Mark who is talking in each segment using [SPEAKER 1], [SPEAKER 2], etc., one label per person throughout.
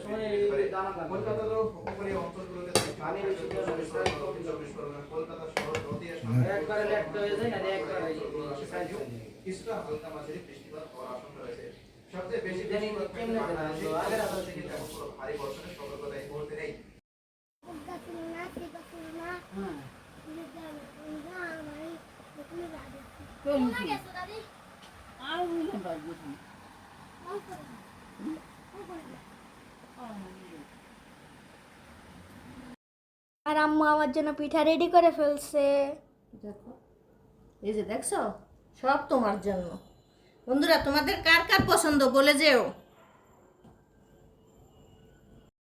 [SPEAKER 1] কলকাতারও উপকূলীয় অঞ্চলগুলোতে কলকাতা শহর একবারে লেফট হয়ে যায় আর একবারে কিছুটা হালকা মাঝারি বৃষ্টিপাত হওয়ার আশঙ্কা রয়েছে। সবচেয়ে বেশি বৃষ্টিপাত ভারী বর্ষণের সতর্কতা এই মুহূর্তে নেই।
[SPEAKER 2] আর আম্মু আমার জন্য পিঠা রেডি করে ফেলছে।
[SPEAKER 3] দেখো, এই যে দেখছো, সব তোমার জন্য। বন্ধুরা, তোমাদের কার কার পছন্দ বলে যেও।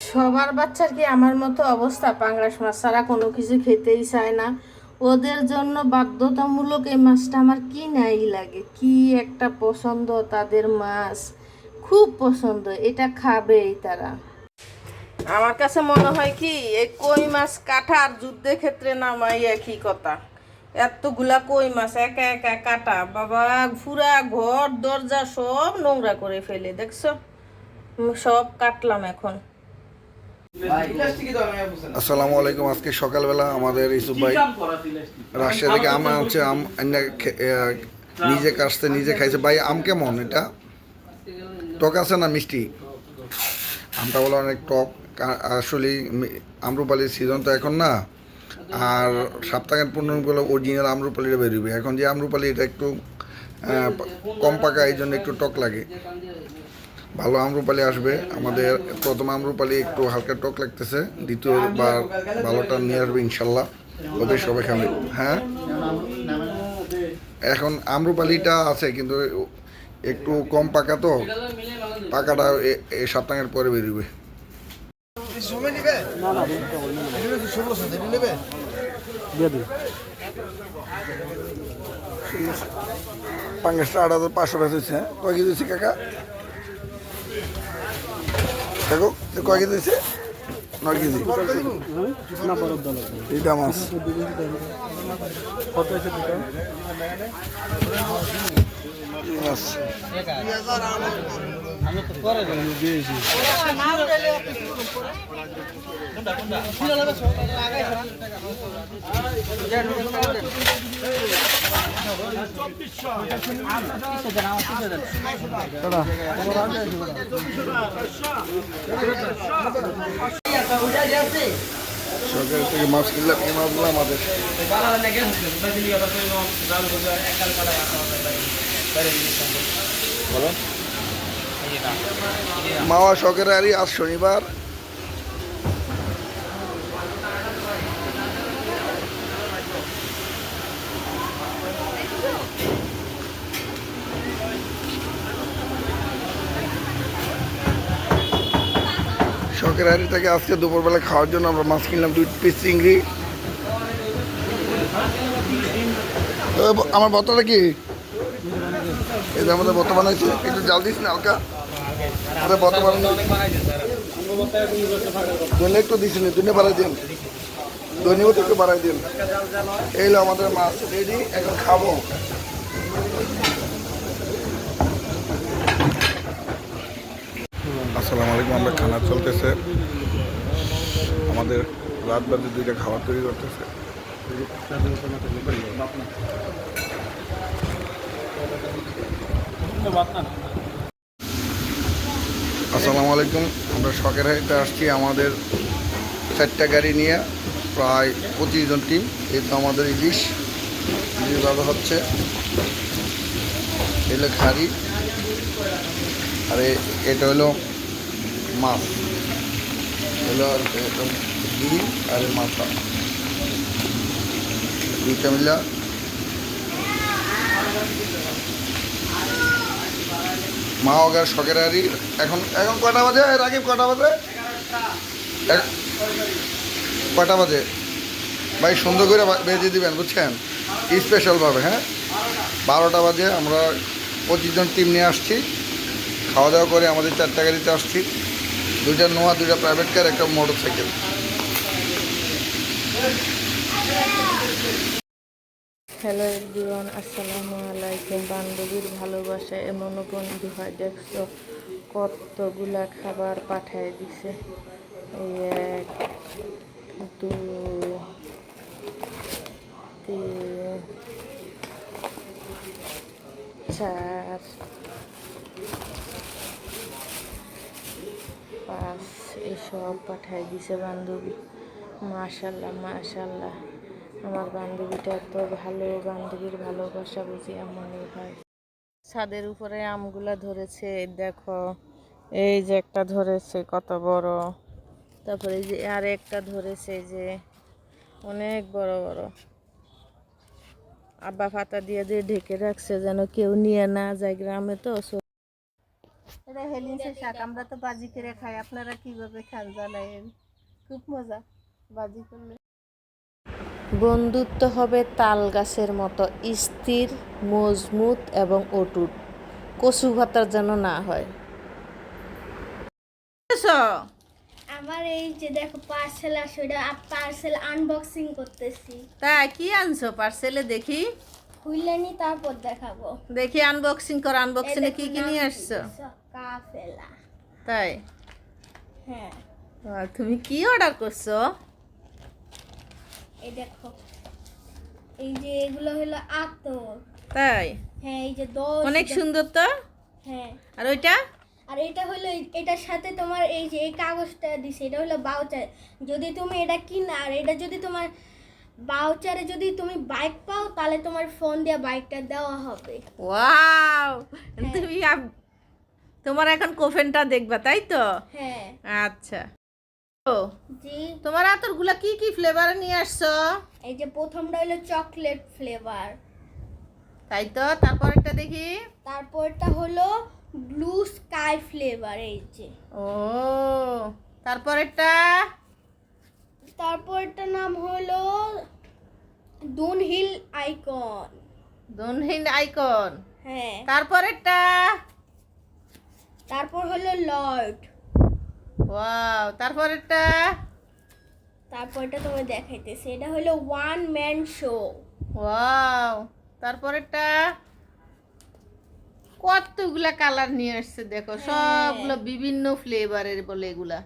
[SPEAKER 3] সবার বাচ্চার কি আমার মতো অবস্থা? পাঙ্গাস মাছ ছাড়া কোনো কিছু খেতেই চায় না। ওদের জন্য বাধ্যতামূলক এই মাছটা আমার কি নাই লাগে, কি একটা পছন্দ তাদের মাছ, খুব পছন্দ, এটা খাবেই তারা। আমার কাছে মনে হয় কি, এই কই মাছ কাটা আর যুদ্ধের ক্ষেত্রে নামাই একই কথা। এতগুলা কই মাছ একা একা কাটা, বাবা পুরা ঘর দরজা সব নোংরা করে ফেলে। দেখছো, সব কাটলাম এখন।
[SPEAKER 4] আসসালামু আলাইকুম। আজকে সকালবেলা আমাদের ইসুফ ভাই রাজশাহী থেকে আম আনছে, আম নিজে কাটছে নিজে খাইছে। ভাই আম কেমন? এটা টক আছে না মিষ্টি? আমটা বলে অনেক টক। আসলে আম্রপালির সিজন তো এখন না, আর সপ্তাহের 15 অরিজিনাল আম্রপালিটা বেরোবে। এখন যে আম্রপালি এটা একটু কম পাকা, এই জন্য একটু টক লাগে। ভালো আম্রপালি আসবে আমাদের। প্রথম আম্রপালি একটু হালকা টক লাগতেছে, দ্বিতীয়বার ভালোটা নিয়ে আসবে ইনশাল্লাহ। ওদের সবাই খাবে। হ্যাঁ, এখন আম্রপালিটা আছে কিন্তু একটু কম পাকা, তো পাকাটা এই সপ্তাহের পরে বেরোবে। পাঙ্গাসটা 8,500 হয়েছে। কয় কেজি হয়েছে কাকা? দেখো কয় কেজি হয়েছে? 9 কেজি। এইটা মাছ মাছ সরকার থেকে মাছ কিনলাম। এই মাছগুলো আমাদের মাওয়া শখের আরই আজ শনিবার। শখের হাড়ি থেকে আজকে দুপুরবেলা খাওয়ার জন্য আমরা মাছ কিনলাম 2 পিস চিংড়ি। আমার বোতলটা কি এই যে আমাদের বোতল বানাইছে, একটু জাল দিস না হালকা। আমাদের বোতল বানানো দৈনিক একটু দিস নি, দৈনিক বাড়াই দিন, দৈনিক একটু বাড়াই দিন। এই হলো আমাদের মাছ রেডি, এখন খাবো। আসসালামু আলাইকুম। আমরা খানা চলতেছে, আমাদের রাত বাজে 2টা, খাবার তৈরি করতেছে। আসসালামু আলাইকুম। আমরা শখের হাটে আসছি আমাদের 4টা গাড়ি নিয়ে, প্রায় 25 জন টিম। এই তো আমাদের ইলিশ ভালো হচ্ছে, এগুলো খাড়ি, আর এটা হলো মাছ, হলো ডিম আর মাথা, দুইটা মিলা। মা ওগার শখের হাড়ি। এখন কটা বাজে রাকিব? কটা বাজে? কটা বাজে ভাই? সুন্দর করে বেজে দিবেন, বুঝছেন, স্পেশালভাবে। হ্যাঁ, 12টা বাজে। আমরা 25 জন টিম নিয়ে আসছি, খাওয়া দাওয়া করে আমাদের 4টা গাড়িতে আসছি, 2টা নোয়া, 2টা প্রাইভেট কার, একটা মোটর সাইকেল।
[SPEAKER 3] হ্যালো এভরিওয়ান, আসসালামু আলাইকুম। বান্ধবীর ভালোবাসা এমনও বন্ধু হয়, দেখছো কতগুলা খাবার পাঠায় দিছে। এই 1 2 3 4 5 এসব পাঠায় দিছে বান্ধবী। মাশাল্লাহ মাশাল্লাহ, আমার বান্ধবীটা এত ভালো, বান্ধবীর ভালোবাসা বুঝি এমনই হয়। ছাদের উপরে আমগুলা ধরেছে, দেখো এই যে একটা ধরেছে কত বড়, তারপরে এই যে আর একটা ধরেছে, যে অনেক বড় বড়। আব্বা পাতা দিয়ে দিয়ে ঢেকে রাখছে যেন কেউ নিয়ে না যায়, গ্রামে তো। এটা হেলিংসের শাক, আমরা তো বাজি করে খাই, আপনারা কিভাবে খান জানাইন, খুব মজা বাজি করলে। বন্ধুত্ব হবে তাল গাছের মতো স্থির, মজবুত এবং অটুট, কচু ভাতার যেন না হয়।
[SPEAKER 2] আমার এই যে দেখো পার্সেল আসে, ওটা পার্সেল আনবক্সিং করতেছি।
[SPEAKER 3] তা কি আনছো পার্সেলে দেখি?
[SPEAKER 2] খুললেনি তারপর দেখাবো।
[SPEAKER 3] দেখি আনবক্সিং কর, আনবক্সিং এ কি কি নিয়ে আসছো?
[SPEAKER 2] কাফেলা।
[SPEAKER 3] তাই?
[SPEAKER 2] হ্যাঁ,
[SPEAKER 3] তুমি কি অর্ডার করছো?
[SPEAKER 2] এই দেখো, এই যে এগুলো হলো আতর।
[SPEAKER 3] তাই?
[SPEAKER 2] হ্যাঁ, এই যে 10
[SPEAKER 3] অনেক সুন্দর তো।
[SPEAKER 2] হ্যাঁ,
[SPEAKER 3] আর ওইটা?
[SPEAKER 2] আর এটা হলো, এটার সাথে তোমার এই যে এই কাগজটা দিছে, এটা হলো বাউচার। যদি তুমি এটা কিনা, আর এটা যদি তোমার বাউচারে যদি তুমি বাইক পাও, তাহলে তোমার ফোন দিয়ে বাইকটা দেওয়া হবে।
[SPEAKER 3] ওয়াও, তুমি তোমার এখন কোফেনটা দেখবা তাই তো?
[SPEAKER 2] হ্যাঁ।
[SPEAKER 3] আচ্ছা। ও,
[SPEAKER 2] জি।
[SPEAKER 3] তোমার আতরগুলা কি কি ফ্লেভারে নিয়ে আসছো?
[SPEAKER 2] এই যে প্রথমটা হলো চকলেট ফ্লেভার,
[SPEAKER 3] তাই তো, তারপর একটা দেখি।
[SPEAKER 2] তারপরটা হলো ব্লু স্কাই ফ্লেভার, এই যে।
[SPEAKER 3] ও, তারপর একটা।
[SPEAKER 2] তারপরটার নাম হলো ডুনহিল আইকন।
[SPEAKER 3] দুনহিন আইকন।
[SPEAKER 2] হ্যাঁ।
[SPEAKER 3] তারপর একটা।
[SPEAKER 2] তারপর হলো লর্ড।
[SPEAKER 3] ওয়াও, তারপর একটা।
[SPEAKER 2] তারপরটা তোমায় দেখাইতেছে, এটা হলো ওয়ান ম্যান শো।
[SPEAKER 3] ওয়াও, তারপর একটা। কতগুলা কালার নিয়ে আসছে দেখো, সবগুলো বিভিন্ন ফ্লেভারের বলে এগুলা।